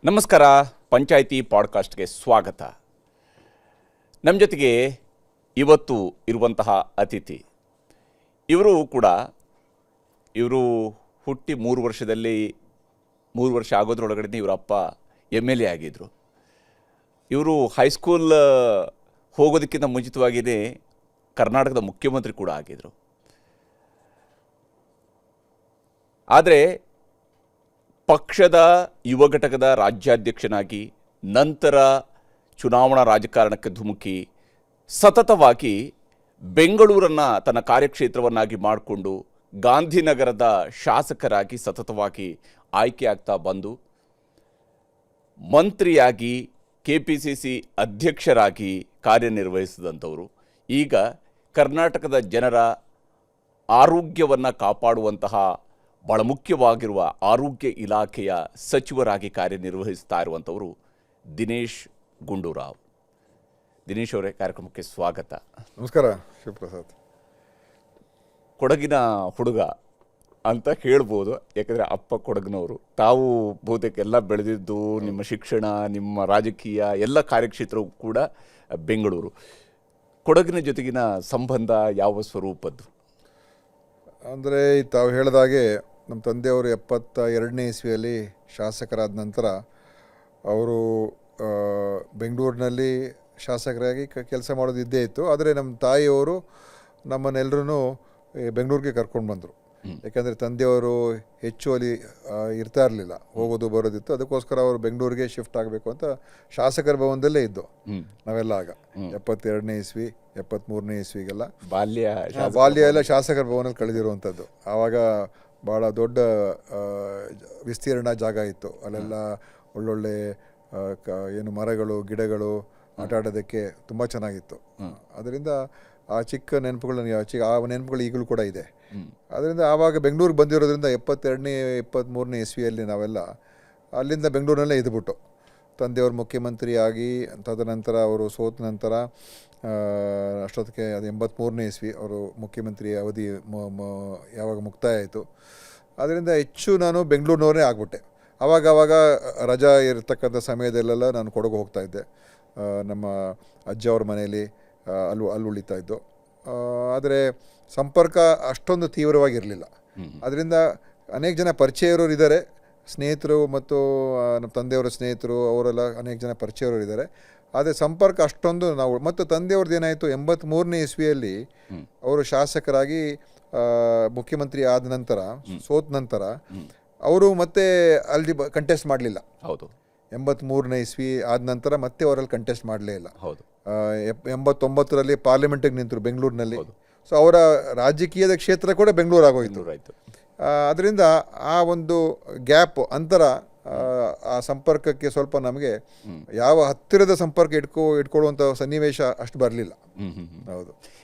ನಮಸ್ಕಾರ. ಪಂಚಾಯಿತಿ ಪಾಡ್ಕಾಸ್ಟ್ಗೆ ಸ್ವಾಗತ. ನಮ್ಮ ಜೊತೆಗೆ ಇವತ್ತು ಇರುವಂತಹ ಅತಿಥಿ ಇವರು ಇವರು ಹುಟ್ಟಿ 3 ವರ್ಷ ಆಗೋದ್ರೊಳಗಡೆ ಇವರ ಅಪ್ಪ MLA ಆಗಿದ್ದರು. ಇವರು ಹೈಸ್ಕೂಲ್ ಹೋಗೋದಕ್ಕಿಂತ ಮುಂಚಿತವಾಗಿಯೇ ಕರ್ನಾಟಕದ ಮುಖ್ಯಮಂತ್ರಿ ಕೂಡ ಆಗಿದ್ದರು. ಆದರೆ ಪಕ್ಷದ ಯುವ ಘಟಕದ ರಾಜ್ಯಾಧ್ಯಕ್ಷನಾಗಿ ನಂತರ ಚುನಾವಣಾ ರಾಜಕಾರಣಕ್ಕೆ ಧುಮುಕಿ ಸತತವಾಗಿ ಬೆಂಗಳೂರನ್ನು ತನ್ನ ಕಾರ್ಯಕ್ಷೇತ್ರವನ್ನಾಗಿ ಮಾಡಿಕೊಂಡು ಗಾಂಧಿನಗರದ ಶಾಸಕರಾಗಿ ಸತತವಾಗಿ ಆಯ್ಕೆಯಾಗ್ತಾ ಬಂದು ಮಂತ್ರಿಯಾಗಿ KPCC ಅಧ್ಯಕ್ಷರಾಗಿ ಕಾರ್ಯನಿರ್ವಹಿಸಿದಂಥವರು ಈಗ ಕರ್ನಾಟಕದ ಜನರ ಆರೋಗ್ಯವನ್ನು ಕಾಪಾಡುವಂತಹ ಭಾಳ ಮುಖ್ಯವಾಗಿರುವ ಆರೋಗ್ಯ ಇಲಾಖೆಯ ಸಚಿವರಾಗಿ ಕಾರ್ಯನಿರ್ವಹಿಸ್ತಾ ಇರುವಂಥವರು ದಿನೇಶ್ ಗುಂಡೂರಾವ್. ದಿನೇಶ್ ಅವರೇ, ಕಾರ್ಯಕ್ರಮಕ್ಕೆ ಸ್ವಾಗತ. ನಮಸ್ಕಾರ ಶಿವಪ್ರಸಾದ್. ಕೊಡಗಿನ ಹುಡುಗ ಅಂತ ಹೇಳ್ಬೋದು, ಯಾಕಂದರೆ ಅಪ್ಪ ಕೊಡಗಿನವರು. ತಾವು ಬಹುತೇಕ ಎಲ್ಲ ಬೆಳೆದಿದ್ದು ನಿಮ್ಮ ಶಿಕ್ಷಣ, ನಿಮ್ಮ ರಾಜಕೀಯ ಎಲ್ಲ ಕಾರ್ಯಕ್ಷೇತ್ರವೂ ಕೂಡ ಬೆಂಗಳೂರು. ಕೊಡಗಿನ ಜೊತೆಗಿನ ಸಂಬಂಧ ಯಾವ ಸ್ವರೂಪದ್ದು? ಅಂದರೆ ತಾವು ಹೇಳಿದಾಗೆ ನಮ್ಮ ತಂದೆಯವರು 72ನೇ ಇಸ್ವಿಯಲ್ಲಿ ಶಾಸಕರಾದ ನಂತರ ಅವರು ಬೆಂಗಳೂರಿನಲ್ಲಿ ಶಾಸಕರಾಗಿ ಕೆಲಸ ಮಾಡೋದು ಇದ್ದೇ ಇತ್ತು. ಆದರೆ ನಮ್ಮ ತಾಯಿಯವರು ನಮ್ಮನ್ನೆಲ್ಲರೂ ಬೆಂಗಳೂರಿಗೆ ಕರ್ಕೊಂಡು ಬಂದರು. ಯಾಕಂದರೆ ತಂದೆಯವರು ಹೆಚ್ಚು ಅಲ್ಲಿ ಇರ್ತಾ ಇರಲಿಲ್ಲ, ಹೋಗೋದು ಬರೋದಿತ್ತು. ಅದಕ್ಕೋಸ್ಕರ ಅವರು ಬೆಂಗಳೂರಿಗೆ ಶಿಫ್ಟ್ ಆಗಬೇಕು ಅಂತ ಶಾಸಕರ ಭವನದಲ್ಲೇ ಇದ್ದು ನಾವೆಲ್ಲ ಆಗ 72ನೇ ಇಸ್ವಿ 73ನೇ ಇಸ್ವಿಗೆಲ್ಲ ಬಾಲ್ಯ ಎಲ್ಲ ಶಾಸಕರ ಭವನಲ್ಲಿ ಕಳೆದಿರುವಂಥದ್ದು. ಆವಾಗ ಭಾಳ ದೊಡ್ಡ ವಿಸ್ತೀರ್ಣ ಜಾಗ ಇತ್ತು. ಅಲ್ಲೆಲ್ಲ ಒಳ್ಳೊಳ್ಳೆ ಏನು ಮರಗಳು ಗಿಡಗಳು ಆಟ ಆಡೋದಕ್ಕೆ ತುಂಬ ಚೆನ್ನಾಗಿತ್ತು. ಅದರಿಂದ ಆ ಚಿಕ್ಕ ನೆನಪುಗಳು ಆ ನೆನಪುಗಳು ಈಗಲೂ ಕೂಡ ಇದೆ. ಅದರಿಂದ ಆವಾಗ ಬೆಂಗಳೂರಿಗೆ ಬಂದಿರೋದ್ರಿಂದ 72ನೇ 73ನೇ ಇಸ್ವಿಯಲ್ಲಿ ನಾವೆಲ್ಲ ಅಲ್ಲಿಂದ ಬೆಂಗಳೂರಿನಲ್ಲೇ ಇದ್ಬಿಟ್ಟು ತಂದೆಯವರು ಮುಖ್ಯಮಂತ್ರಿ ಆಗಿ ತದನಂತರ ಅವರು ಸೋತ ನಂತರ ಅಷ್ಟೊತ್ತಿಗೆ ಅದು 83ನೇ ಇಸ್ವಿ ಅವರು ಮುಖ್ಯಮಂತ್ರಿ ಅವಧಿ ಯಾವಾಗ ಮುಕ್ತಾಯ ಆಯಿತು. ಅದರಿಂದ ಹೆಚ್ಚು ನಾನು ಬೆಂಗಳೂರಿನವರೇ ಆಗ್ಬಿಟ್ಟೆ. ಆವಾಗ ರಜಾ ಇರತಕ್ಕಂಥ ಸಮಯದಲ್ಲೆಲ್ಲ ನಾನು ಕೊಡಗು ಹೋಗ್ತಾಯಿದ್ದೆ. ನಮ್ಮ ಅಜ್ಜವ್ರ ಮನೆಯಲ್ಲಿ ಅಲ್ಲಿ ಉಳಿತಾ ಇದ್ದು. ಆದರೆ ಸಂಪರ್ಕ ಅಷ್ಟೊಂದು ತೀವ್ರವಾಗಿರಲಿಲ್ಲ. ಅದರಿಂದ ಅನೇಕ ಜನ ಪರಿಚಯ ಇರೋರು ಇದ್ದಾರೆ, ಸ್ನೇಹಿತರು ಮತ್ತು ನಮ್ಮ ತಂದೆಯವರ ಸ್ನೇಹಿತರು ಅವರೆಲ್ಲ ಅನೇಕ ಜನ ಪರಿಚಯ ಇರೋರು ಇದ್ದಾರೆ. ಆದರೆ ಸಂಪರ್ಕ ಅಷ್ಟೊಂದು ನಾವು ಮತ್ತು ತಂದೆಯವ್ರದ್ದು ಏನಾಯಿತು, 83ನೇ ಇಸ್ವಿಯಲ್ಲಿ ಅವರು ಶಾಸಕರಾಗಿ ಮುಖ್ಯಮಂತ್ರಿ ಆದ ನಂತರ ಸೋತ ನಂತರ ಅವರು ಮತ್ತೆ ಅಲ್ಲಿ ಕಂಟೆಸ್ಟ್ ಮಾಡಲಿಲ್ಲ. ಹೌದು, 83ನೇ ಇಸ್ವಿ ಆದ ನಂತರ ಮತ್ತೆ ಅವರಲ್ಲಿ ಕಂಟೆಸ್ಟ್ ಮಾಡಲೇ ಇಲ್ಲ. ಹೌದು, 89ರಲ್ಲಿ ಪಾರ್ಲಿಮೆಂಟಿಗೆ ನಿಂತರು ಬೆಂಗಳೂರಿನಲ್ಲಿ. ಸೊ ಅವರ ರಾಜಕೀಯದ ಕ್ಷೇತ್ರ ಕೂಡ ಬೆಂಗಳೂರು ಆಗೋಯಿತು. ಅದರಿಂದ ಆ ಒಂದು ಗ್ಯಾಪ್ ಅಂತರ ಆ ಸಂಪರ್ಕಕ್ಕೆ ಸ್ವಲ್ಪ ನಮಗೆ ಯಾವ ಹತ್ತಿರದ ಸಂಪರ್ಕ ಇಟ್ಕೊಳ್ಳುವಂಥ ಸನ್ನಿವೇಶ ಅಷ್ಟು ಬರಲಿಲ್ಲ. ಹೌದು.